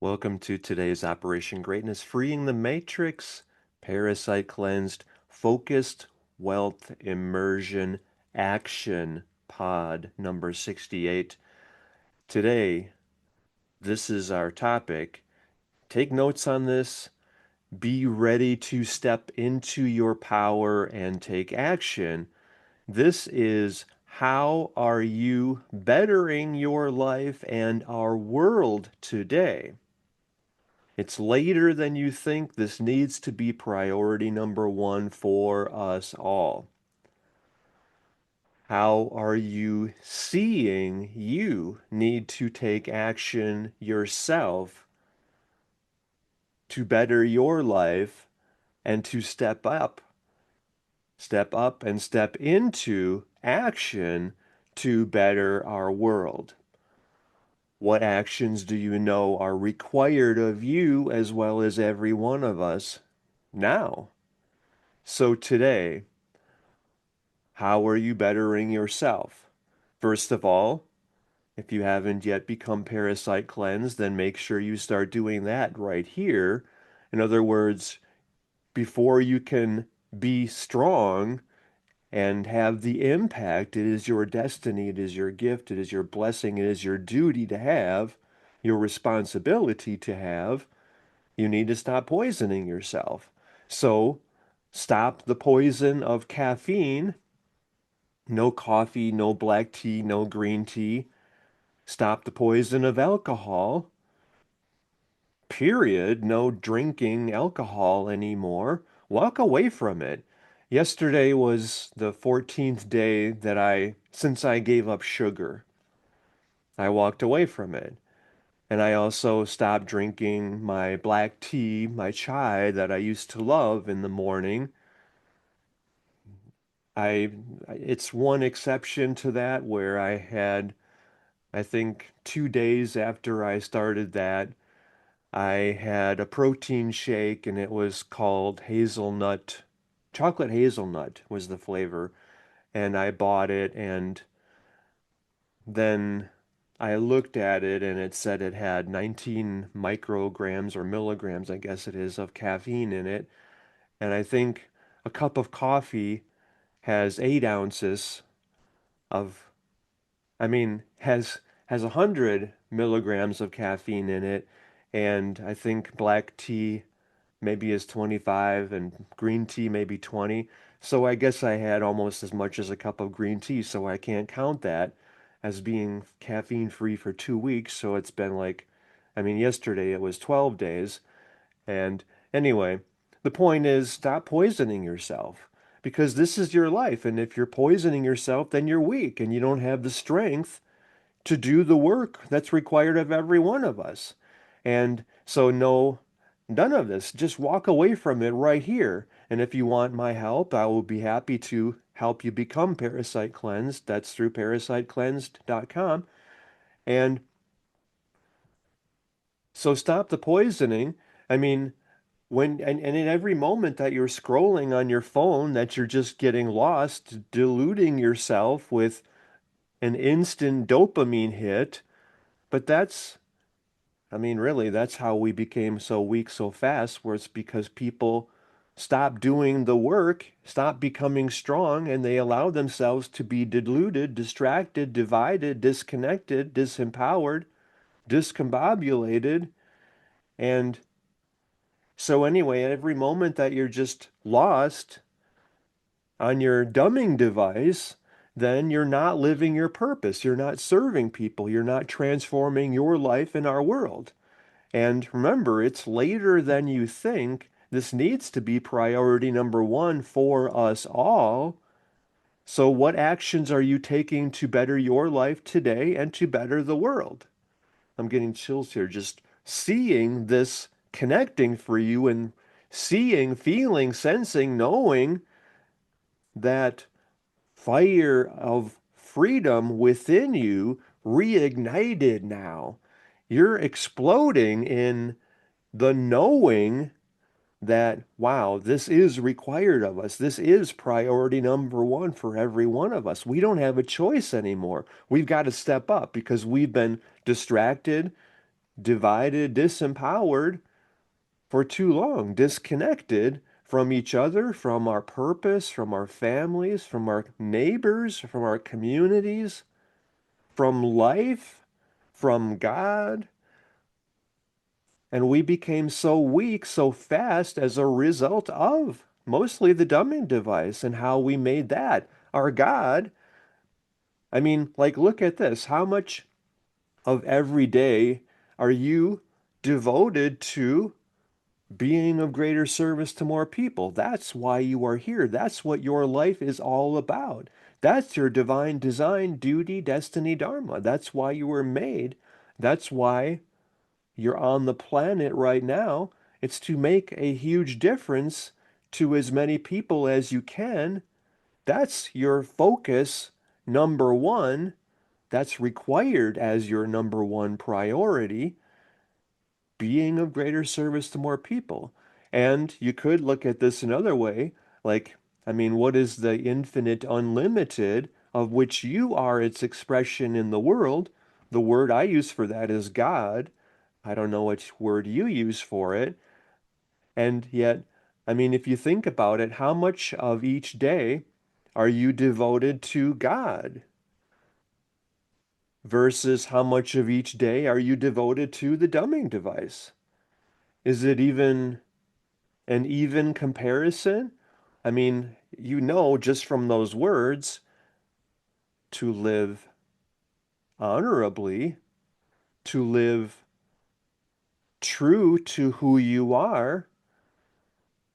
Welcome to today's Operation Greatness Freeing the Matrix, Parasite Cleansed, Focused Wealth Immersion Action Pod number 68. Today, this is our topic. Take notes on this. Be ready to step into your power and take action. This is how are you bettering your life and our world today? It's later than you think. This needs to be priority number one for us all. How are you seeing you need to take action yourself to better your life and to step up and step into action to better our world? What actions do you know are required of you as well as every one of us now? So today, how are you bettering yourself? First of all, if you haven't yet become parasite cleansed, then make sure you start doing that right here. In other words, before you can be strong and have the impact, it is your destiny, it is your gift, it is your blessing, it is your duty to have, your responsibility to have. You need to stop poisoning yourself. So stop the poison of caffeine. No coffee, no black tea, no green tea. Stop the poison of alcohol. Period. No drinking alcohol anymore. Walk away from it. Yesterday was the 14th day since I gave up sugar. I walked away from it. And I also stopped drinking my black tea, my chai that I used to love in the morning. I, it's one exception to that where I think 2 days after I started that, I had a protein shake and it was called hazelnut, chocolate hazelnut was the flavor. And I bought it and then I looked at it and it said it had 19 micrograms or milligrams, I guess it is, of caffeine in it. And I think a cup of coffee has 8 ounces of has 100 milligrams of caffeine in it, and I think black tea maybe is 25 and green tea maybe 20. So I guess I had almost as much as a cup of green tea, so I can't count that as being caffeine free for 2 weeks. So it's been like, yesterday it was 12 days. And anyway, the point is stop poisoning yourself because this is your life. And if you're poisoning yourself, then you're weak and you don't have the strength to do the work that's required of every one of us. And so, no, none of this. Just walk away from it right here. And if you want my help, I will be happy to help you become parasite cleansed. That's through parasitecleansed.com. And so stop the poisoning. I mean, and in every moment that you're scrolling on your phone, that you're just getting lost, deluding yourself with an instant dopamine hit. But really, that's how we became so weak so fast, where it's because people stopped doing the work, stopped becoming strong, and they allowed themselves to be deluded, distracted, divided, disconnected, disempowered, discombobulated. And so, anyway, at every moment that you're just lost on your dumbing device, then you're not living your purpose. You're not serving people. You're not transforming your life in our world. And remember, it's later than you think. This needs to be priority number one for us all. So, what actions are you taking to better your life today and to better the world? I'm getting chills here just seeing this connecting for you and seeing, feeling, sensing, knowing that fire of freedom within you reignited now. You're exploding in the knowing that, wow, this is required of us. This is priority number one for every one of us. We don't have a choice anymore. We've got to step up because we've been distracted, divided, disempowered for too long, disconnected from each other, from our purpose, from our families, from our neighbors, from our communities, from life, from God. And we became so weak so fast as a result of mostly the dumbing device and how we made that our God. I mean, like, look at this. How much of every day are you devoted to being of greater service to more people? That's why you are here. That's what your life is all about. That's your divine design, duty, destiny, dharma. That's why you were made. That's why you're on the planet right now. It's to make a huge difference to as many people as you can. That's your focus, number one. That's required as your number one priority, being of greater service to more people. And you could look at this another way, like, I mean, what is the infinite unlimited of which you are its expression in the world? The word I use for that is God. I don't know which word you use for it. And yet, I mean, if you think about it, how much of each day are you devoted to God versus how much of each day are you devoted to the dumbing device? Is it even an even comparison? I mean, you know, just from those words, to live honorably, to live true to who you are,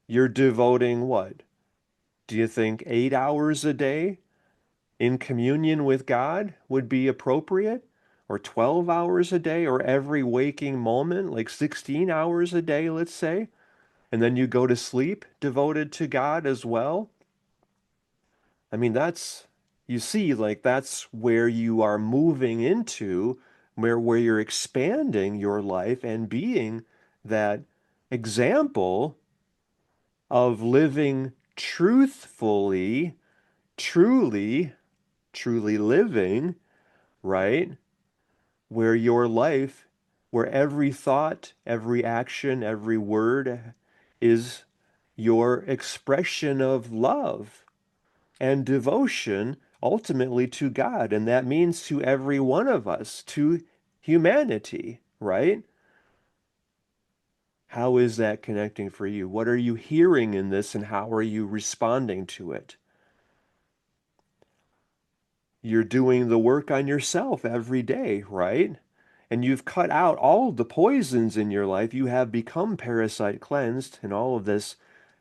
you're devoting what? Do you think 8 hours a day in communion with God would be appropriate? Or 12 hours a day, or every waking moment, like 16 hours a day, let's say? And then you go to sleep devoted to God as well? I mean, that's, you see, like that's where you are moving into, where you're expanding your life and being that example of living truthfully, truly, truly living, right? Where your life, where every thought, every action, every word is your expression of love and devotion ultimately to God. And that means to every one of us, to humanity, right? How is that connecting for you? What are you hearing in this and how are you responding to it? You're doing the work on yourself every day, right? And you've cut out all the poisons in your life. You have become parasite cleansed and all of this.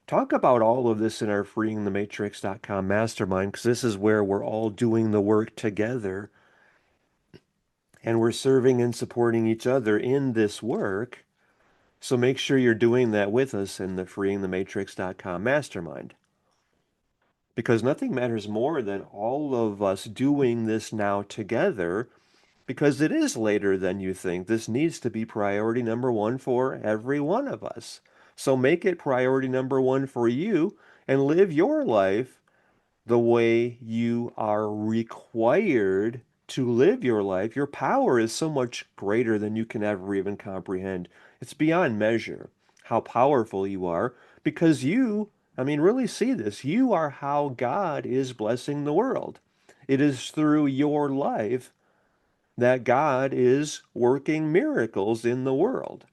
Talk about all of this in our freeingthematrix.com mastermind, because this is where we're all doing the work together and we're serving and supporting each other in this work. So make sure you're doing that with us in the freeingthematrix.com mastermind. Because nothing matters more than all of us doing this now together, because it is later than you think. This needs to be priority number one for every one of us. So make it priority number one for you and live your life the way you are required to live your life. Your power is so much greater than you can ever even comprehend. It's beyond measure how powerful you are because you, I mean, really see this. You are how God is blessing the world. It is through your life that God is working miracles in the world.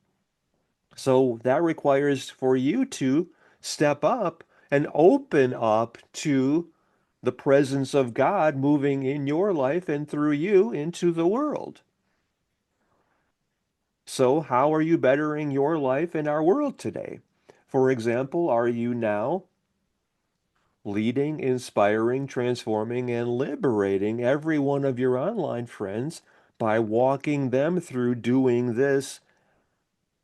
So that requires for you to step up and open up to the presence of God moving in your life and through you into the world. So, how are you bettering your life and our world today? For example, are you now leading, inspiring, transforming, and liberating every one of your online friends by walking them through doing this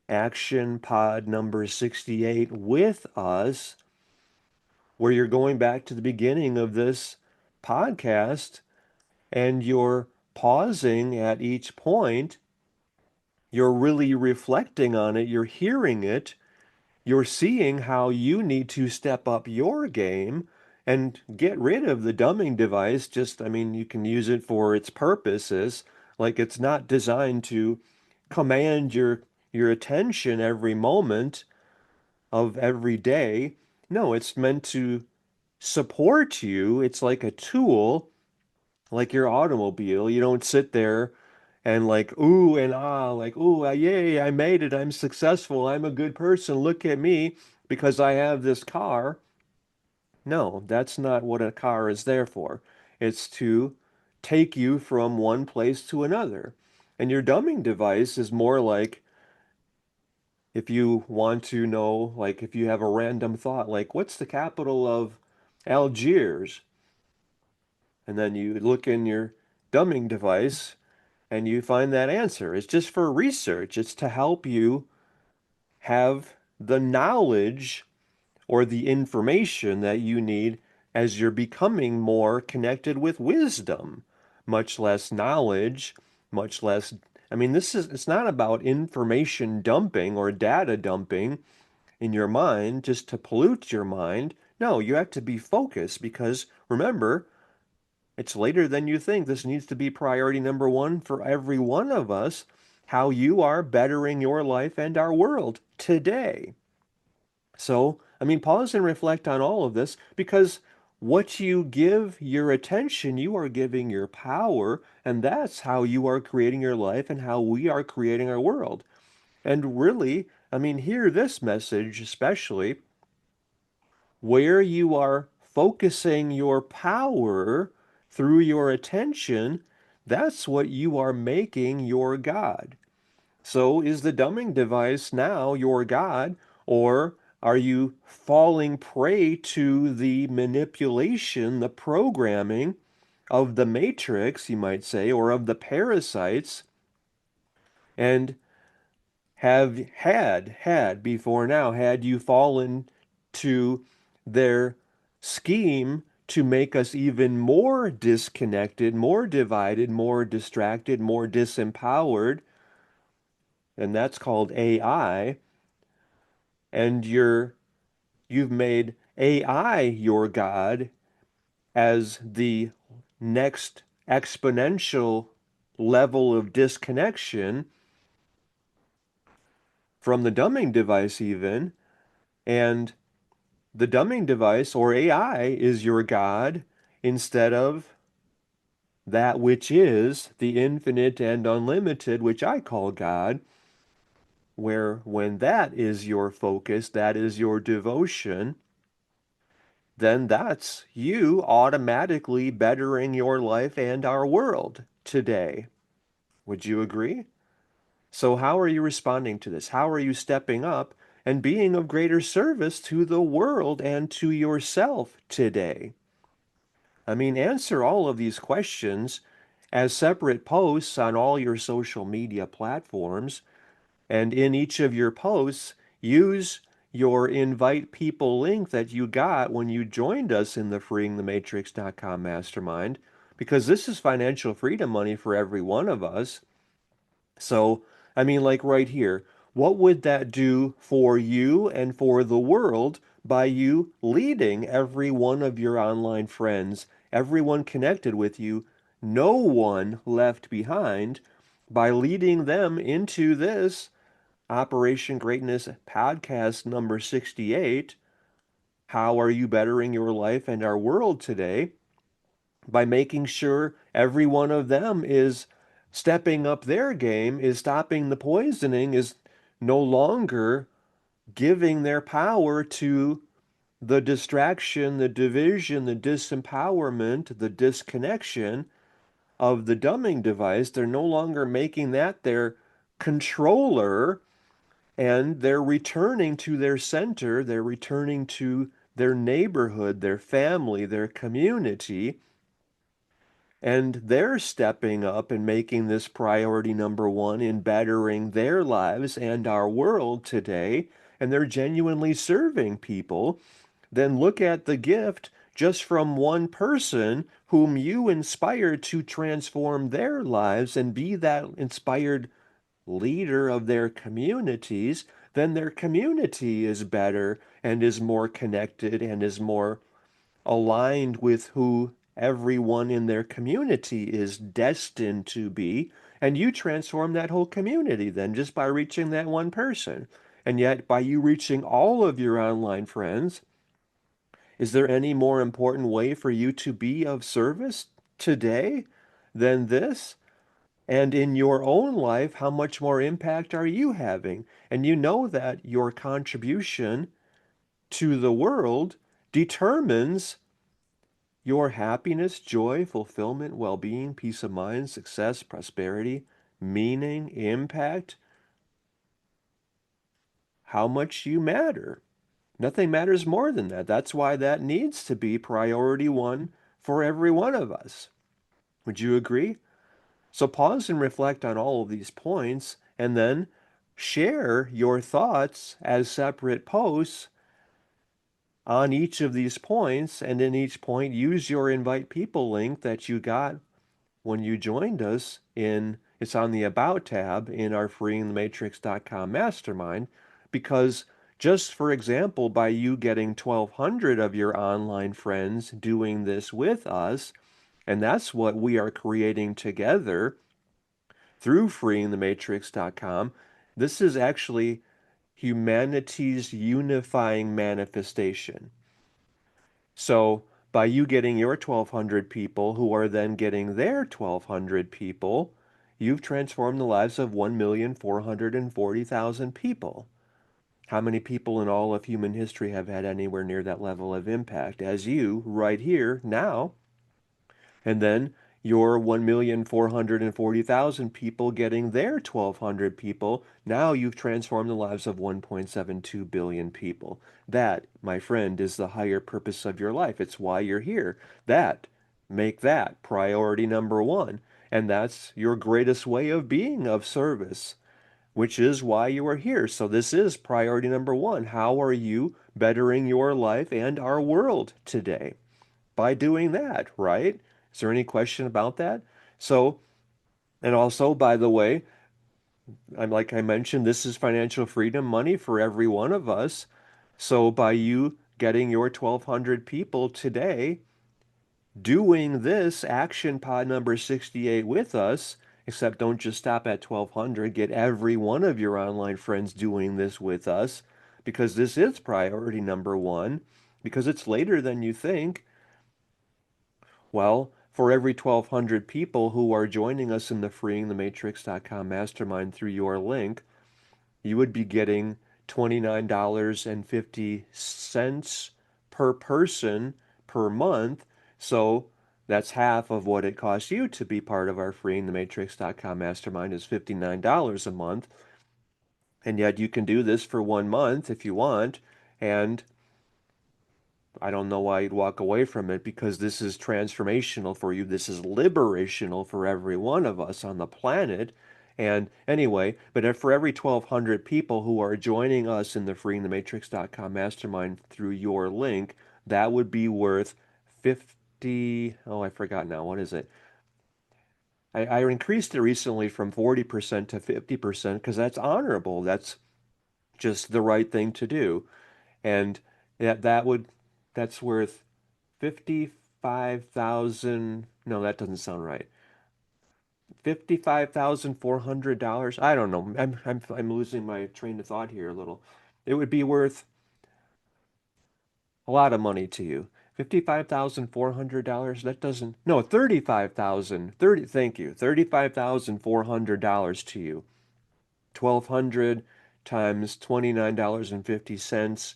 action pod number 68 with us, where you're going back to the beginning of this podcast and you're pausing at each point, you're really reflecting on it, you're hearing it, you're seeing how you need to step up your game and get rid of the dumbing device. Just, I mean, you can use it for its purposes. Like it's not designed to command your attention every moment of every day. No, it's meant to support you. It's like a tool, like your automobile. You don't sit there and like, ooh and ah, like, ooh, yay, I made it. I'm successful. I'm a good person. Look at me because I have this car. No, that's not what a car is there for. It's to take you from one place to another. And your dumbing device is more like if you want to know, like if you have a random thought, like what's the capital of Algiers? And then you look in your dumbing device and you find that answer. It's just for research. It's to help you have the knowledge or the information that you need as you're becoming more connected with wisdom, much less knowledge, much less. I mean, it's not about information dumping or data dumping in your mind just to pollute your mind. No, you have to be focused because remember, it's later than you think. This needs to be priority number one for every one of us, how you are bettering your life and our world today. So, I mean, pause and reflect on all of this because what you give your attention, you are giving your power, and that's how you are creating your life and how we are creating our world. And really, I mean, hear this message, especially where you are focusing your power through your attention, that's what you are making your God. So is the dumbing device now your God, or are you falling prey to the manipulation, the programming of the matrix, you might say, or of the parasites, and have had before now, had you fallen to their scheme to make us even more disconnected, more divided, more distracted, more disempowered, and that's called AI, and you've made AI your God as the next exponential level of disconnection from the dumbing device even, and the dumbing device or AI is your God instead of that which is the infinite and unlimited, which I call God, where when that is your focus, that is your devotion, then that's you automatically bettering your life and our world today. Would you agree? So, how are you responding to this? How are you stepping up and being of greater service to the world and to yourself today? I mean, answer all of these questions as separate posts on all your social media platforms. And in each of your posts, use your invite people link that you got when you joined us in the freeingthematrix.com mastermind, because this is financial freedom money for every one of us. So, I mean, like right here, what would that do for you and for the world by you leading every one of your online friends, everyone connected with you, no one left behind, by leading them into this Operation Greatness podcast number 68? How are you bettering your life and our world today? By making sure every one of them is stepping up their game, is stopping the poisoning, is no longer giving their power to the distraction, the division, the disempowerment, the disconnection of the dumbing device. They're no longer making that their controller, and they're returning to their center, they're returning to their neighborhood, their family, their community, and they're stepping up and making this priority number one in bettering their lives and our world today, and they're genuinely serving people. Then look at the gift just from one person whom you inspired to transform their lives and be that inspired leader of their communities. Then their community is better and is more connected and is more aligned with who everyone in their community is destined to be. And you transform that whole community then just by reaching that one person. And yet, by you reaching all of your online friends, is there any more important way for you to be of service today than this? And in your own life, how much more impact are you having? And you know that your contribution to the world determines your happiness, joy, fulfillment, well being, peace of mind, success, prosperity, meaning, impact, how much you matter. Nothing matters more than that. That's why that needs to be priority one for every one of us. Would you agree? So pause and reflect on all of these points and then share your thoughts as separate posts on each of these points. And in each point, use your invite people link that you got when you joined us in, it's on the About tab in our freeingthematrix.com mastermind, because just for example, by you getting 1,200 of your online friends doing this with us, and that's what we are creating together through freeingthematrix.com, this is actually humanity's unifying manifestation. So by you getting your 1,200 people who are then getting their 1,200 people, you've transformed the lives of 1,440,000 people. How many people in all of human history have had anywhere near that level of impact as you right here now? And then your 1,440,000 people getting their 1,200 people. Now you've transformed the lives of 1.72 billion people. That, my friend, is the higher purpose of your life. It's why you're here. Make that priority number one. And that's your greatest way of being of service, which is why you are here. So this is priority number one. How are you bettering your life and our world today? By doing that, right? Is there any question about that? So, and also, by the way, I'm like I mentioned, this is financial freedom money for every one of us. So by you getting your 1,200 people today doing this action pod number 68 with us, except don't just stop at 1,200, get every one of your online friends doing this with us, because this is priority number one, because it's later than you think. Well, for every 1,200 people who are joining us in the freeingthematrix.com mastermind through your link, you would be getting $29.50 per person per month. So that's half of what it costs you to be part of our freeingthematrix.com mastermind is $59 a month. And yet you can do this for 1 month if you want. And I don't know why you'd walk away from it because this is transformational for you. This is liberational for every one of us on the planet. And anyway, but for every 1,200 people who are joining us in the freeingthematrix.com mastermind through your link, that would be worth 50. Oh, I forgot now. What is it? I increased it recently from 40% to 50% because that's honorable. That's just the right thing to do. And that would that's worth 55,000. No, that doesn't sound right. $55,400. I don't know. I'm losing my train of thought here a little. It would be worth a lot of money to you. $55,400. That doesn't. No, 35,000. 30. Thank you. $35,400 to you. 1,200 times $29.50.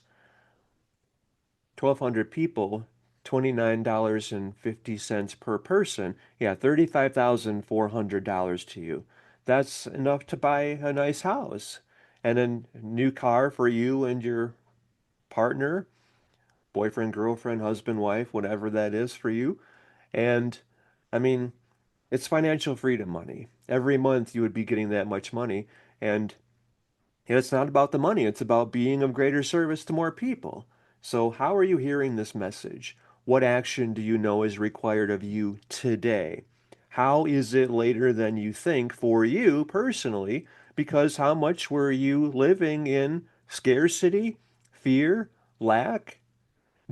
1,200 people, $29.50 per person. Yeah, $35,400 to you. That's enough to buy a nice house and a new car for you and your partner, boyfriend, girlfriend, husband, wife, whatever that is for you. And I mean, it's financial freedom money. Every month you would be getting that much money. And it's not about the money, it's about being of greater service to more people. So, how are you hearing this message? What action do you know is required of you today? How is it later than you think for you personally? Because how much were you living in scarcity, fear, lack,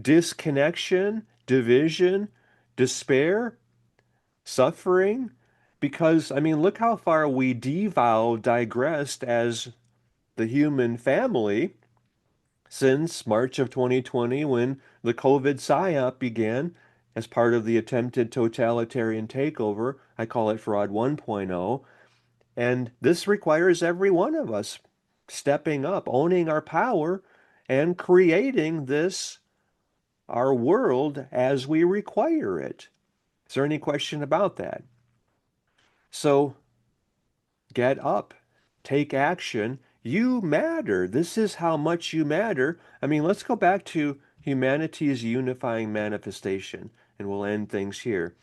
disconnection, division, despair, suffering? Because, I mean, look how far we digressed as the human family since March of 2020 when the COVID psyop began as part of the attempted totalitarian takeover. I call it Fraud 1.0. And this requires every one of us stepping up, owning our power, and creating this, our world, as we require it. Is there any question about that? So get up, take action. You matter. This is how much you matter. I mean, let's go back to humanity's unifying manifestation, and we'll end things here.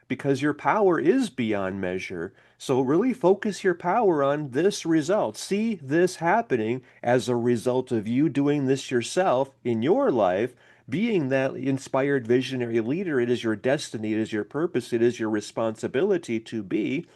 Because your power is beyond measure. So really focus your power on this result. See this happening as a result of you doing this yourself in your life, being that inspired visionary leader. It is your destiny, it is your purpose, it is your responsibility to be.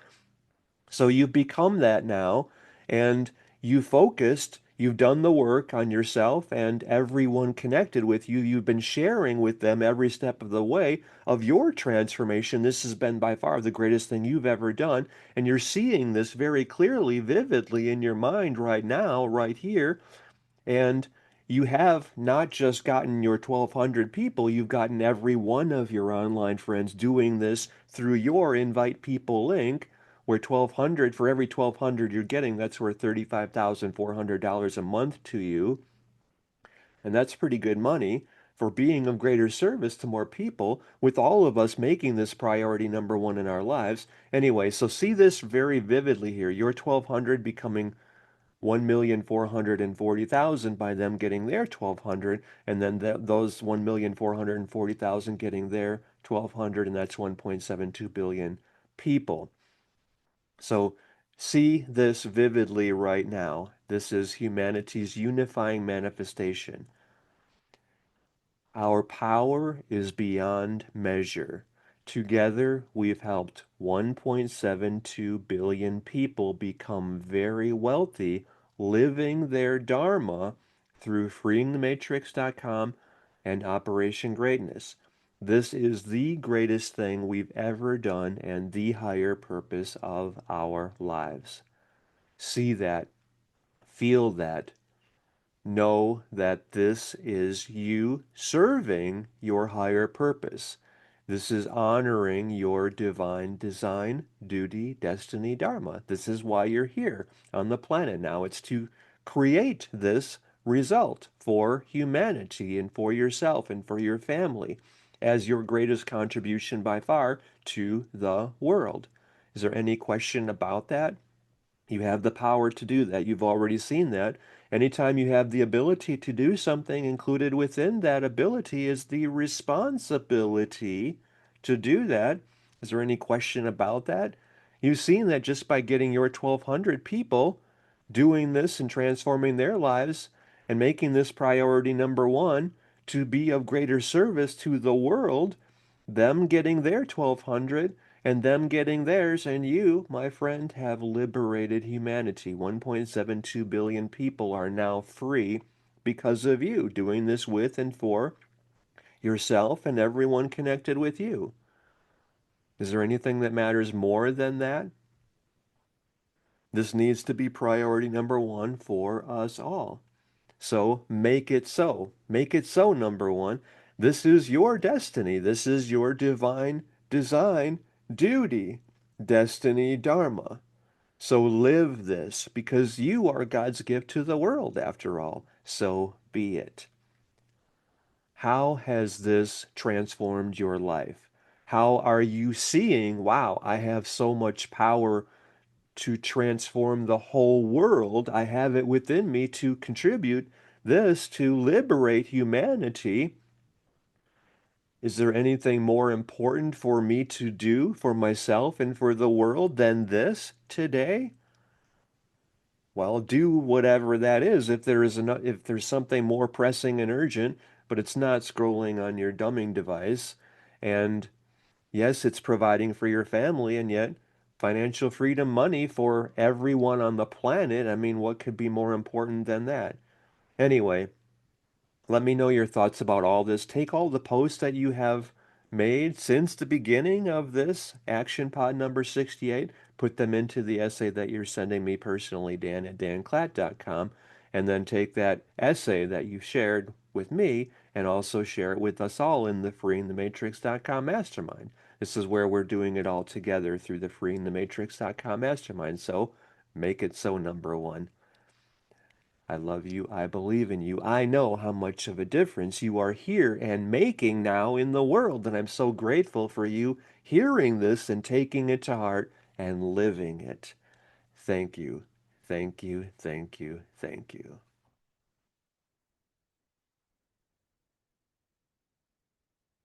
So you've become that now, and you focused, you've done the work on yourself and everyone connected with you. You've been sharing with them every step of the way of your transformation. This has been by far the greatest thing you've ever done. And you're seeing this very clearly, vividly in your mind right now, right here. And you have not just gotten your 1,200 people, you've gotten every one of your online friends doing this through your invite people link, where 1,200, for every 1,200 you're getting, that's worth $35,400 a month to you. And that's pretty good money for being of greater service to more people, with all of us making this priority number one in our lives. Anyway, so see this very vividly here. Your 1,200 becoming 1,440,000 by them getting their 1,200, and then those 1,440,000 getting their 1,200, and that's 1.72 billion people. So see this vividly right now. This is humanity's unifying manifestation. Our power is beyond measure. Together, we've helped 1.72 billion people become very wealthy, living their Dharma through freeingthematrix.com and Operation Greatness. This is the greatest thing we've ever done and the higher purpose of our lives. See that, feel that, know that this is you serving your higher purpose. This is honoring your divine design, duty, destiny, dharma. This is why you're here on the planet now. It's to create this result for humanity and for yourself and for your family as your greatest contribution by far to the world. Is there any question about that? You have the power to do that. You've already seen that. Anytime you have the ability to do something, included within that ability is the responsibility to do that. Is there any question about that? You've seen that just by getting your 1,200 people doing this and transforming their lives and making this priority number one to be of greater service to the world, them getting their 1,200 and them getting theirs, and you, my friend, have liberated humanity. 1.72 billion people are now free because of you doing this with and for yourself and everyone connected with you. Is there anything that matters more than that? This needs to be priority number one for us all. So make it so. Make it so, number one. This is your destiny. This is your divine design, duty, destiny, dharma. So live this because you are God's gift to the world, after all. So be it. How has this transformed your life? How are you seeing, wow, I have so much power to transform the whole world. I have it within me to contribute this to liberate humanity. Is there anything more important for me to do for myself and for the world than this today? Well, do whatever that is. If there's something more pressing and urgent, but it's not scrolling on your dumbing device, and yes, it's providing for your family, and yet financial freedom, money for everyone on the planet. I mean, what could be more important than that? Anyway, let me know your thoughts about all this. Take all the posts that you have made since the beginning of this action pod number 68, put them into the essay that you're sending me personally, Dan at danclatt.com, and then take that essay that you shared with me and also share it with us all in the freeingthematrix.com mastermind. This is where we're doing it all together through the freeingthematrix.com mastermind. So make it so, number one. I love you. I believe in you. I know how much of a difference you are here and making now in the world. And I'm so grateful for you hearing this and taking it to heart and living it. Thank you. Thank you. Thank you. Thank you.